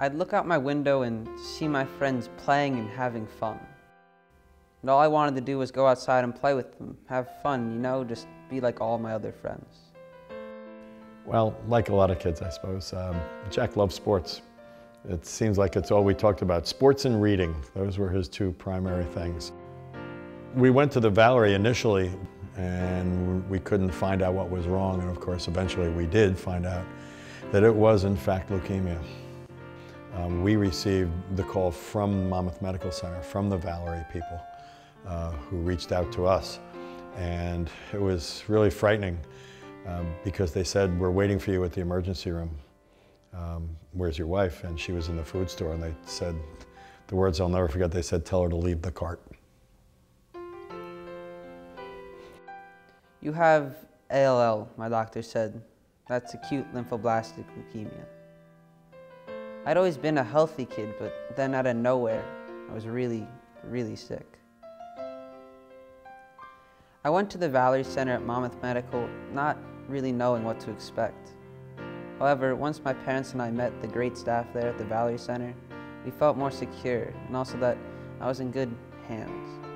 I'd look out my window and see my friends playing and having fun. And all I wanted to do was go outside and play with them, have fun, you know, just be like all my other friends. Well, like a lot of kids, I suppose, Jack loved sports. It seems like it's all we talked about. Sports and reading, those were his two primary things. We went to the Valerie initially, and we couldn't find out what was wrong, and of course, eventually we did find out that it was, in fact, leukemia. We received the call from Monmouth Medical Center, from the Valerie people, who reached out to us, and it was really frightening because they said, "We're waiting for you at the emergency room. Where's your wife?" And she was in the food store, and they said, the words I'll never forget, they said, "Tell her to leave the cart." You have ALL, my doctor said. That's acute lymphoblastic leukemia. I'd always been a healthy kid, but then out of nowhere, I was really, really sick. I went to the Valerie Center at Monmouth Medical, not really knowing what to expect. However, once my parents and I met the great staff there at the Valerie Center, we felt more secure, and also that I was in good hands,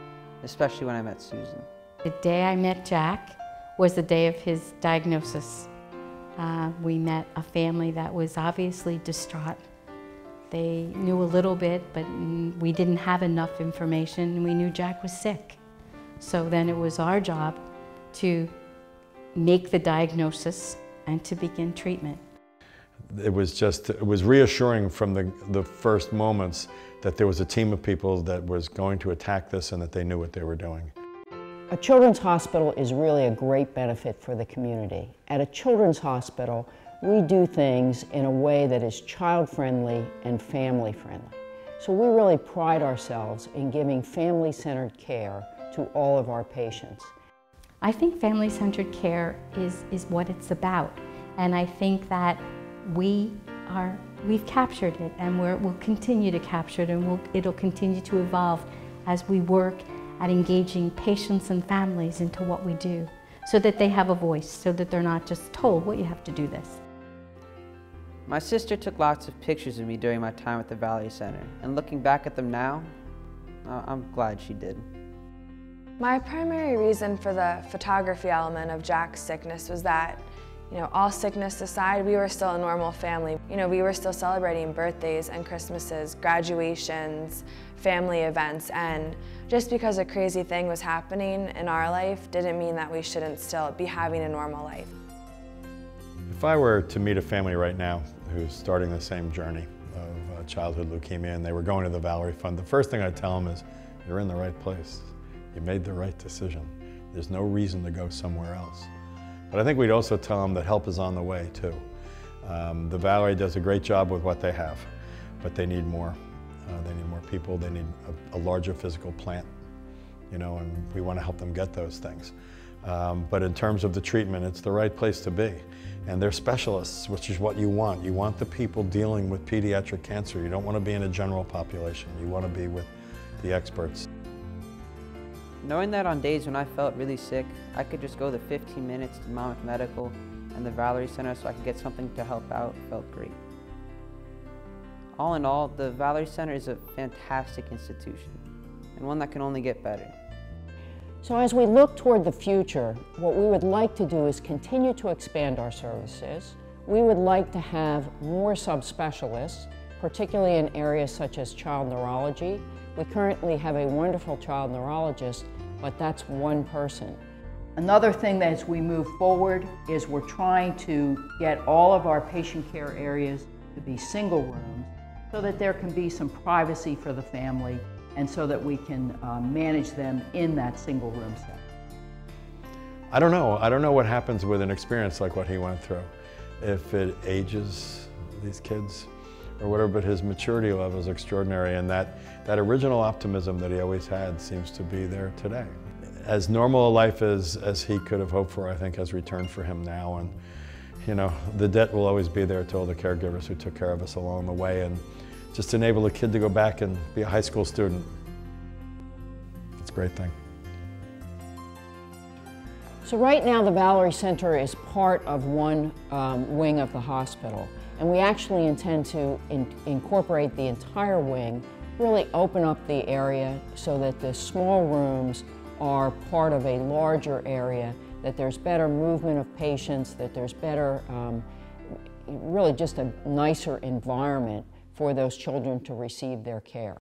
especially when I met Susan. The day I met Jack was the day of his diagnosis. We met a family that was obviously distraught. They knew a little bit, but we didn't have enough information. We knew Jack was sick. So then it was our job to make the diagnosis and to begin treatment. It was reassuring from the first moments that there was a team of people that was going to attack this and that they knew what they were doing. A children's hospital is really a great benefit for the community. At a children's hospital, we do things in a way that is child-friendly and family-friendly. So we really pride ourselves in giving family-centered care to all of our patients. I think family-centered care is what it's about, and I think that we've captured it, and we'll continue to capture it, and it'll continue to evolve as we work at engaging patients and families into what we do, so that they have a voice, so that they're not just told, well, you have to do this. My sister took lots of pictures of me during my time at the Valerie Center, and looking back at them now, I'm glad she did. My primary reason for the photography element of Jack's sickness was that, all sickness aside, we were still a normal family. We were still celebrating birthdays and Christmases, graduations, family events, and just because a crazy thing was happening in our life didn't mean that we shouldn't still be having a normal life. If I were to meet a family right now who's starting the same journey of childhood leukemia and they were going to the Valerie Fund, the first thing I'd tell them is, you're in the right place. You made the right decision. There's no reason to go somewhere else. But I think we'd also tell them that help is on the way too. The Valerie does a great job with what they have, but they need more. They need more people, they need a larger physical plant, and we want to help them get those things. But in terms of the treatment, it's the right place to be. And they're specialists, which is what you want. You want the people dealing with pediatric cancer. You don't want to be in a general population. You want to be with the experts. Knowing that on days when I felt really sick, I could just go the 15 minutes to Monmouth Medical and the Valerie Center so I could get something to help out felt great. All in all, the Valerie Center is a fantastic institution, and one that can only get better. So as we look toward the future, what we would like to do is continue to expand our services. We would like to have more subspecialists, particularly in areas such as child neurology. We currently have a wonderful child neurologist, but that's one person. Another thing that as we move forward is we're trying to get all of our patient care areas to be single rooms so that there can be some privacy for the family and so that we can manage them in that single room setting. I don't know. I don't know what happens with an experience like what he went through. If it ages these kids or whatever, but his maturity level is extraordinary, and that original optimism that he always had seems to be there today. As normal a life as he could have hoped for, I think, has returned for him now, and the debt will always be there to all the caregivers who took care of us along the way, and just enable a kid to go back and be a high school student. It's a great thing. So right now the Valerie Center is part of one wing of the hospital. And And we actually intend to incorporate the entire wing, really open up the area so that the small rooms are part of a larger area, that there's better movement of patients, that there's better, really just a nicer environment for those children to receive their care.